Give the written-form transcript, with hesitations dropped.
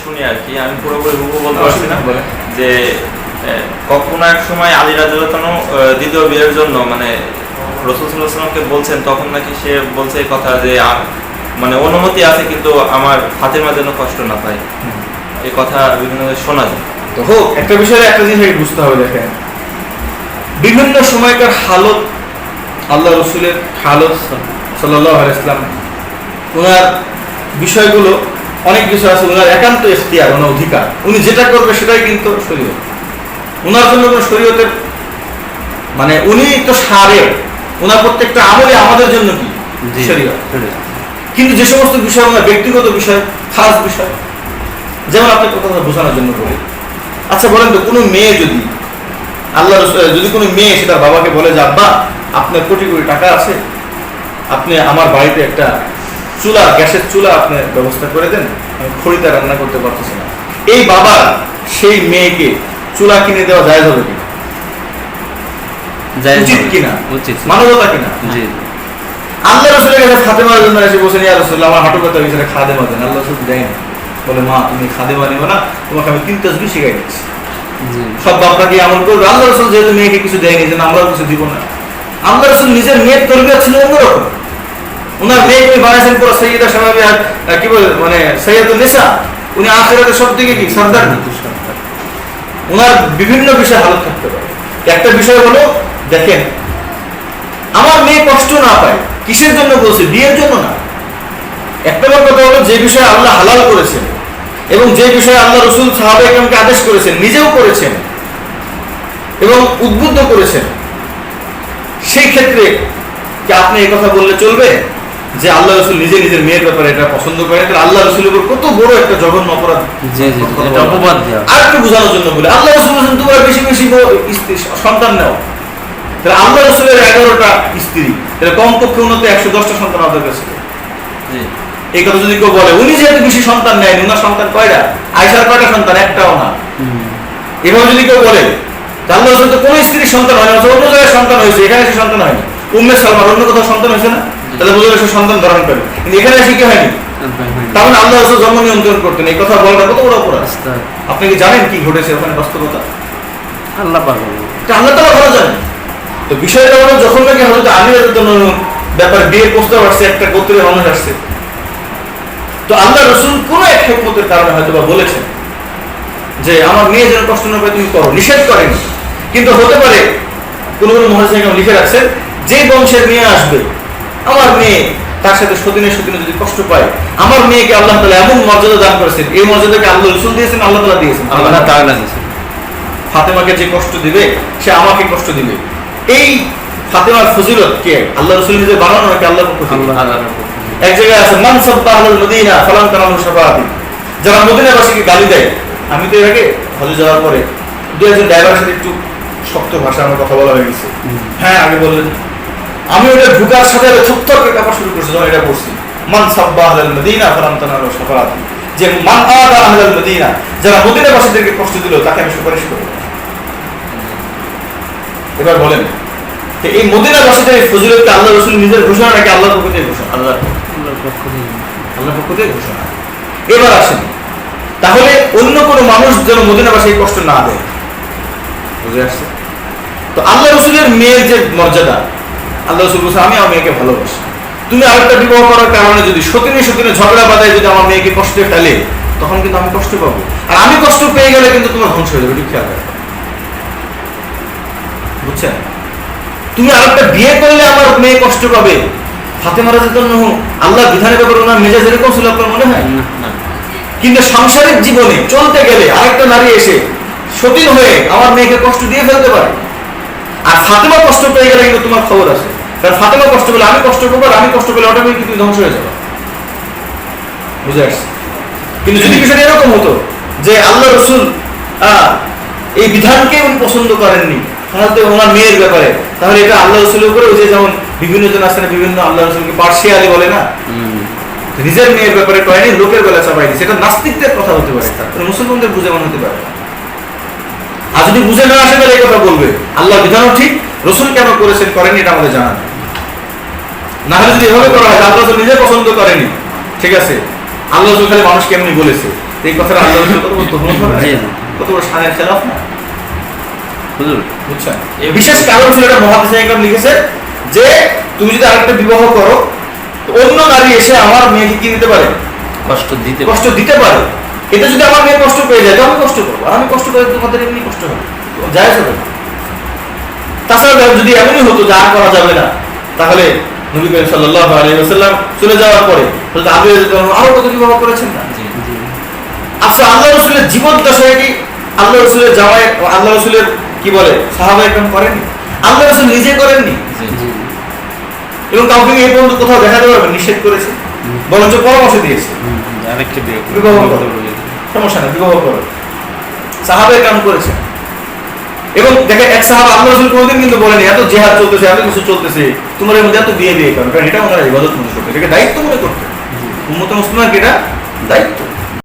শুনি আর কি, আমি পুরোপুরি হুবহু বলতে পারছি না, যে কখনো এক সময় আলী রাদিয়াল্লাহু আনহু দ্বিতীয় বিয়ের জন্য মানে রাসূল সাল্লাল্লাহু আলাইহি ওয়াসাল্লামকে বলছেন, তখন নাকি সে বলছে এই কথা যে মানে অনুমতি আছে কিন্তু আমার ফাতেমা যেন কষ্ট না পায়, এই কথা বিভিন্ন শোনা যায়। তো হোক, একটা বিষয়ে একটা জিনিস বুঝতে হবে, দেখেন বিভিন্ন সময়কার হালত, আল্লাহ রসুলের হালত সাল্লাল্লাহু আলাইহি ওয়াসাল্লাম, ওনার বিষয়গুলো অনেক বিষয় আছে, ওনার একান্ত ইখতিয়ার, ওনার অধিকার, উনি যেটা করবে সেটাই কিন্তু শরীয়ত। ওনার জন্য কোনো শরীয়তের মানে উনি তো সারে, ওনার প্রত্যেকটা আমলে আমাদের জন্য কি শরীয়ত। কিন্তু যে সমস্ত বিষয় ওনার ব্যক্তিগত বিষয়, খাস বিষয়, যেমন আপনার কথা বোঝানোর জন্য বলি, আচ্ছা বলেন তো, কোনো মেয়ে যদি আল্লাহ যদি কোনো মেয়ে সেটা বাবাকে বলে যে আব্বা আপনার কোটি কোটি টাকা আছে, আপনি আমার বাড়িতে একটা চুলা, গ্যাসের চুলা আপনি ব্যবস্থা করে দেন, আমি খড়িতে রান্না করতে পারতেছি না, এই বাবা সেই মেয়েকে চুলা কিনে দেওয়া যায় হবে কিনা, উচিত কিনা, মানবতা কিনা? আল্লাহ রসুলের কাছে ফাতেমার জন্য এসে বলছেন, ইয়া রাসূলুল্লাহ আমার হাঁটু ব্যথা হয়েছে, খাদেমা দেন। আল্লাহ রসুল দেয়নি, বলে মা তুমি খাদেমা নিবে না, তোমাকে আমি 3 তাসবিহ শিখাই দিচ্ছি, সব বাপরা কি আমল করবে। আল্লাহ রসুল যেহেতু মেয়েকে কিছু দেয়নি, যেন আমরাও কিছু দিব না। আল্লাহ রসুল নিজের মেয়ের তরবিয়ত ছিল অন্যরকম। ওনার মেয়েকে বানাইছেন পুরো সৈয়দা শাবাবি, কি বলে মানে সৈয়দুন নিসা, উনি আখিরাতের সব দিকে কি সর্দার। ওনার বিভিন্ন বিষয়ে হালত থাকতে পারে। একটা বিষয় হলো, দেখেন আমার মেয়ে কষ্ট না পায়, কিসের জন্য বলছে? বিয়ের জন্য না। এক নম্বর কথা হলো, যে বিষয়ে আল্লাহ হালাল করেছেন এবং যে বিষয়ে আল্লাহ রসুল সাহাবা ইকরামকে আদেশ করেছেন, নিজেও করেছেন এবং উদ্বুদ্ধ করেছেন, সেই ক্ষেত্রে কি আপনি এই কথা বললে চলবে যে আল্লাহ রসুল নিজে নিজের মেয়ের ব্যাপারে এটা পছন্দ করেন? আল্লাহ রসুলের উপর কত বড় একটা জঘন্য অপরাধ। আর একটু বোঝানোর জন্য বলে, আল্লাহ রসুল বলছেন তোমরা বেশি বেশি সন্তান নাও। তাহলে আল্লাহ রসুলের 11টা স্ত্রী, তাহলে কমপক্ষে উন্নত 110টা সন্তান আমাদের কাছে। এই কথা যদি কেউ বলে, উনি যেহেতু বেশি সন্তান নেয়নি, উনার সন্তান কয়টা? আয়েশার কয়টা সন্তান? একটাও না। এভাবে যদি কেউ বলে আল্লাহ রসুল তো কোনো স্ত্রীর সন্তান হয় না, অন্য জায়গায় সন্তান হয়েছে, এখানে সে সন্তান হয়নি। উম্মে সালমার অন্য কোথাও সন্তান হয়েছে না, তাহলে বোঝা সে সন্তান ধারণ করে, কিন্তু এখানে এসে কি হয়নি? তাহলে আল্লাহ রসুল জন্ম নিয়ন্ত্রণ করতেন। এই কথা বলাটা কত বড় অপরাধ। আপনি কি জানেন কি ঘটেছে ওখানে বাস্তবতা? আল্লাহ তাআলা ভালো জানেন। তো বিষয়টা হলো, যখন নাকি হযরত আলী রাদিয়াল্লাহু আনহু ব্যাপারে বিয়ের প্রস্তাব আসছে, একটা গোত্রের মানুষ আসছে, তো আল্লাহ রসুল কোন এক হিকমতের কারণে হয়তো বা বলেছেন যে আমার মেয়ে যেন কষ্ট না পায় তুমি করো, নিষেধ করেনি। কিন্তু হতে পারে কোন কোন মুহাদ্দিস লিখে রাখছেন, যে বংশের মেয়ে আসবে, আমার মেয়ে তার সাথে সতীনে সতীনে যদি কষ্ট পায়, আমার মেয়েকে আল্লাহ তাআলা এমন মর্যাদা দান করেছেন, এই মর্যাদাকে আল্লাহ রসুল দিয়েছেন, আল্লাহ তাআলা দিয়েছেন। আল্লাহ তাআলা দিয়েছেন ফাতেমাকে যে কষ্ট দিবে সে আমাকে কষ্ট দিবে। এই ফাতেমার ফজিলত কে? আল্লাহ রসুল নিজে বানানো নাকি আল্লাহর পক্ষ থেকে? এক জায়গায় আছে, মান সাব্বা আহলাল মদিনা ফালাম তানালু শাফাআতি, যারা মদিনাবাসীকে গালি দেয়। আমি তো এর আগে হজে যাওয়ার পরে 2-1 ড্রাইভারের সাথে একটু শক্ত ভাষা আমার কথা বলা হয়ে গেছে। হ্যাঁ, আগে বললেন, আমি ওটা ঢুকার সাথে থরথর করে কাঁপা শুরু করছি যখন এটা পড়ছি, মান সাব্বা আহলাল মদিনা ফালাম তানালু শাফাআতি, যে মান আদা আহলাল মদিনা, যারা মদিনাবাসীদেরকে কষ্ট দিল তাকে আমি সুপারিশ করব। এবার বলেন, এই মদিনাবাসীদের এই ফজিলতকে আল্লাহ রসুল নিজের ঘোষণা নাকি আল্লাহর পক্ষ থেকে ঘোষণা? আল্লাহর পক্ষ থেকে ঘোষণা। এবার আসেন, তাহলে অন্য কোনো মানুষ যেন মদিনাবাসী কষ্ট না দেয়, বুঝে আসছে? তো আল্লাহ রসুলের মেয়ের যে মর্যাদা, আল্লাহ রসুল বলছে আমি আমার মেয়েকে ভালোবাসি। তুমি আরেকটা বিবাহ করার কারণে যদি সতীনে সতীনে ঝগড়া বাঁধায় যদি আমার মেয়েকে কষ্টে ফেলে, তখন কিন্তু আমি কষ্ট পাবো, আর আমি কষ্ট পেয়ে গেলে কিন্তু তোমার ধ্বংস হয়ে যাবে। ঠিক খেয়াল রাখবে, বুঝছেন? তুমি আরেকটা বিয়ে করলে আমার মেয়ে কষ্ট পাবে। ফাতেমা রাদিয়াল্লাহু আনহা আল্লাহর বিধানের ব্যাপারে ওনার মেজাজ এরকম ছিল, আপনার মনে হয়? কিন্তু সাংসারিক জীবনে চলতে গেলে আরেকটা নারী এসে সতীন হয়ে আমার মেয়েকে কষ্ট দিয়ে ফেলতে পারে, আর ফাতেমা কষ্ট পেয়ে গেলে কিন্তু তোমার খবর আছে। কারণ ফাতেমা কষ্ট পেলে আমি কষ্ট করবো, আর আমি কষ্ট পেলে অটোমেটিক তুমি ধ্বংস হয়ে যাবে। বুঝে আসছে? কিন্তু যদি বিষয়টা এরকম হতো যে আল্লাহ রসুল এই বিধানকে উনি পছন্দ করেননি ওনার মেয়ের ব্যাপারে, তাহলে এটা আল্লাহ রসুলের উপরে, যে যেমন বিভিন্ন জন আসে না, বিভিন্ন আল্লাহ রসুলকে পার্সিয়ালি বলে না, নিজের মেয়ের ব্যাপারে কয়নি, লোকের বেলা চাপাই দিচ্ছে, এটা নাস্তিকদের কথা হতে পারে, মুসলমানদের বুঝে মনে হতে পারে। আর যদি বুঝে না আসে তাহলে এই কথা বলবে আল্লাহ বিধানও ঠিক, রসুল কেন করেছেন করেনি এটা আমাদের জানা নেই। না হলে যদি এভাবে করা হয় আল্লাহ নিজে পছন্দ করেনি, ঠিক আছে, আল্লাহ রসুল খালি মানুষকে এমনি বলেছে, এই কথাটা আল্লাহ রসুল কত বড় তহমত হবে না? জি, জি। কত বড় শানের খেলাফ না? হুজুর বুঝছেন? বিশেষ কারণ ছিল এটা মহাদিস একদম লিখেছে যে তুমি যদি আরেকটা বিবাহ করো তো অন্য নারী এসে আমার মেয়েকে কি দিতে পারে, কষ্ট দিতে পারে। এটা যদি আমার মেয়ে কষ্ট পেয়ে যায় তো আমি কষ্ট করবো, আর আমি কষ্ট করে তোমাদের এমনি কষ্ট হবে, যায় হবে না। তাছাড়া যদি এমনই হতো যে আর করা যাবে না, তাহলে নবী করিম সাল্লাল্লাহু আলাইহি ওয়াসাল্লাম চলে যাওয়ার পরে হযরত আবু রাদিয়াল্লাহু আনহু আরো কত বিবাহ করেছেন না? জি। আচ্ছা, আল্লাহ রাসূলের জীবদ্দশায় কি আল্লাহ রাসূলের জামাই, আল্লাহ রাসূলের কি বলে সাহাবা একরাম করেননি? আল্লাহ রাসূল নিজে করেননি জি এবং কাউকে এই পর্যন্ত কোথাও দেখাতে পারবেন নিষেধ করেছে, বরঞ্চ পরামর্শ দিয়েছে আরেকটা বিবাহ করো, সমস্যা নেই বিবাহ করো। সাহাবা একরাম করেছে। এবং দেখেন এক সাহাবা আল্লাহ রাসূল কোনোদিন কিন্তু বলেনি এত জিহাদ চলতেছে, এত কিছু চলতেছে, তোমার এর মধ্যে এত বিয়ে করো, কারণ এটা ওনারা ইবাদত মনে করতে, এটাকে দায়িত্ব মনে করতে। উম্মতে মুসলিমানকে এটা দায়িত্ব।